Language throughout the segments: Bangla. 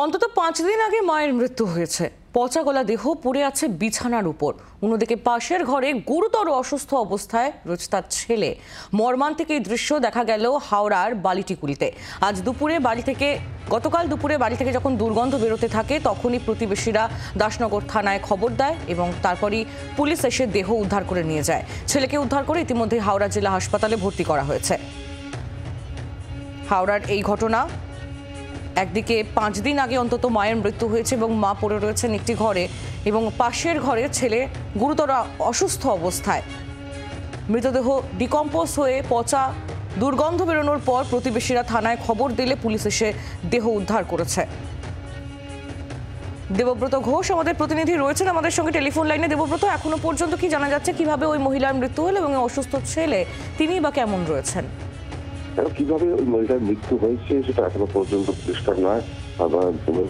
অন্তত 5 দিন আগে মায়ের মৃত্যু হয়েছে। পচা গলা দেহ পড়ে আছে বিছানার উপর। অন্যদিকে পাশের ঘরে গুরুতর অসুস্থ অবস্থায় রয়েছে তার ছেলে। মর্মান্তিক এই দৃশ্য দেখা গেল হাওড়ার বালিটিকুলিতে। গতকাল দুপুরে বাড়ি থেকে যখন দুর্গন্ধ বেরোতে থাকে তখনই প্রতিবেশীরা দাসনগর থানায় খবর দেয় এবং তারপরই পুলিশ এসে দেহ উদ্ধার করে নিয়ে যায়। ছেলেকে উদ্ধার করে ইতিমধ্যে হাওড়া জেলা হাসপাতালে ভর্তি করা হয়েছে। হাওড়ার এই ঘটনা, একদিকে 5 দিন আগে অন্তত মায়ের মৃত্যু হয়েছে এবং মা পড়ে রয়েছেন একটি ঘরে এবং পাশের ঘরে ছেলে গুরুতর অসুস্থ অবস্থায়। মৃতদেহ ডিকম্পোজ হয়ে পচা দুর্গন্ধ বেরোনোর পর প্রতিবেশীরা থানায় খবর দিলে পুলিশ এসে দেহ উদ্ধার করেছে। দেবব্রত ঘোষ আমাদের প্রতিনিধি রয়েছেন আমাদের সঙ্গে টেলিফোন লাইনে। দেবব্রত, এখনো পর্যন্ত কি জানা যাচ্ছে কিভাবে ওই মহিলার মৃত্যু হলো এবং অসুস্থ ছেলে তিনি বা কেমন রয়েছেন? কিভাবে ওই মহিলার মৃত্যু হয়েছে সেটা এখনো পর্যন্ত পরিষ্কার নয়।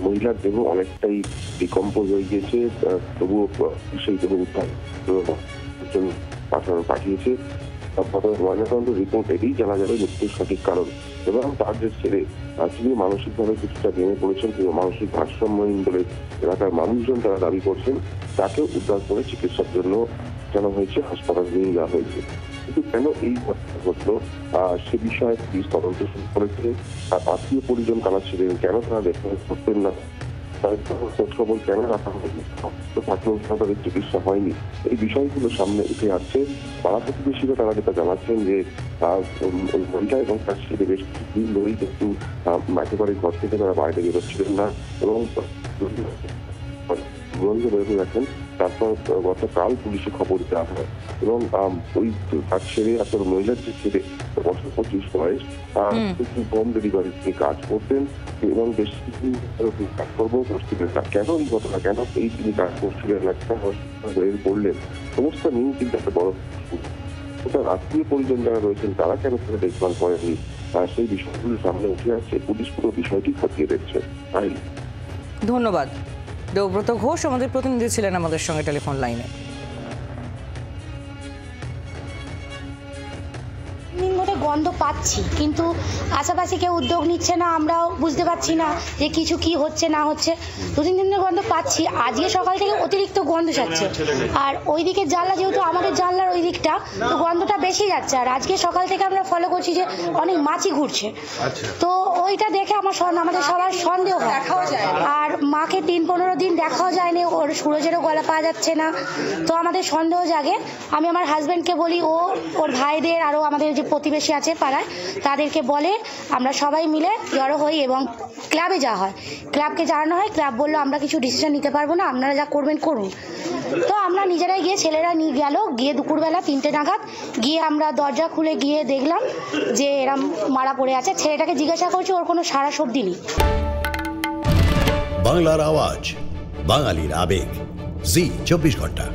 মহিলার দেহ অনেকটাই ডিকম্পোজ হয়ে গিয়েছে, তবুও সেই দেহ উদ্ধার পাঠিয়েছে। ময়নাতদন্ত রিপোর্ট এটাই জানা যাবে মৃত্যুর সঠিক কারণ। এবং তার যে ছেলে, তিনি মানসিকভাবে কিছুটা ভেঙে পড়েছেন, তিনি মানসিক ভারসাম্যহীন বলে এলাকার মানুষজন তারা দাবি করছেন। তাকে উদ্ধার করে চিকিৎসার জন্য জানা হয়েছে, হাসপাতালে নিয়ে যাওয়া হয়েছে। কিন্তু কেন এই ঘটনা ঘটলো সে বিষয়ে পুলিশ তদন্ত শুরু করেছে। তার আত্মীয় পরিজন কারা ছিলেন, কেন তারা দেখা করতেন না, খবর কেন রাখা হয়নি, তাদের চিকিৎসা হয়নি, এই বিষয়গুলো সামনে উঠে আসছে। পাড়া প্রতিবেশীরা তারা যেটা জানাচ্ছেন যে মহিলা এবং তার ছেলে বেশ কিছুদিন ধরেই কিন্তু একেবারে ঘর থেকে তারা বাইরে বেরোচ্ছিলেন না এবং দেখেন। তারপর গতকাল পুলিশে খবর দেওয়া হয় এবং ওই তার ছেলে আসলে মহিলার যে ছেলে 25 বয়স, হোম ডেলিভারি তিনি কাজ করতেন এবং বেশ কিছুদিন কাজ করবো করছিলেন। কেন এই ঘটনা, কেন তিনি কাজ করছিলেন করলেন, সমস্ত নিয়েও কিন্তু একটা বড় তার আত্মীয় পরিজন যারা রয়েছেন তারা কেন সেটা দেখভাল করেনি, সেই বিষয়গুলো সামনে উঠে আসছে। পুলিশ পুরো বিষয়টি খতিয়ে দেখছে। তাই ধন্যবাদ। দেবব্রত ঘোষ আমাদের প্রতিনিধি ছিলেন আমাদের সঙ্গে টেলিফোন লাইনে। গন্ধ পাচ্ছি কিন্তু আশেপাশে কেউ উদ্যোগ নিচ্ছে না, আমরাও বুঝতে পারছি না যে কিছু কি হচ্ছে না হচ্ছে। 2-3 দিনের গন্ধ পাচ্ছি, আজকে সকাল থেকে অতিরিক্ত গন্ধ যাচ্ছে। আর ওই দিকের জানলা, যেহেতু আমাদের জানলার ওই দিকটা, তো গন্ধটা বেশি যাচ্ছে। আর আজকে সকাল থেকে আমরা ফলো করছি যে অনেক মাছি ঘুরছে, তো ওইটা দেখে আমাদের সবার সন্দেহ হয়। আর মাকে 3-15 দিন দেখাও যায়নি, ওর সুরজেরও গলা পাওয়া যাচ্ছে না, তো আমাদের সন্দেহ জাগে। আমি আমার হাজব্যান্ডকে বলি, ওর ভাইদের আরও আমাদের যে প্রতিবেশী আছে পাড়ায় তাদেরকে বলে, আমরা সবাই মিলে জড়ো হই এবং ক্লাবে যাওয়া হয়। ক্লাবকে জানানো হয়, ক্লাব বললো আমরা কিছু ডিসিশন নিতে পারবো না, আপনারা যা করবেন করুন। তো আমরা নিজেরাই গিয়ে, ছেলেরা নিয়ে গেল, গিয়ে দুপুরবেলা 3টে নাগাদ গিয়ে আমরা দরজা খুলে গিয়ে দেখলাম যে এরম মারা পড়ে আছে। ছেলেটাকে জিজ্ঞাসা করছি, ওর কোনো সারা শব্দ নেই। বাংলার আওয়াজ, বাঙালির আবেগ, জি 24 ঘন্টা।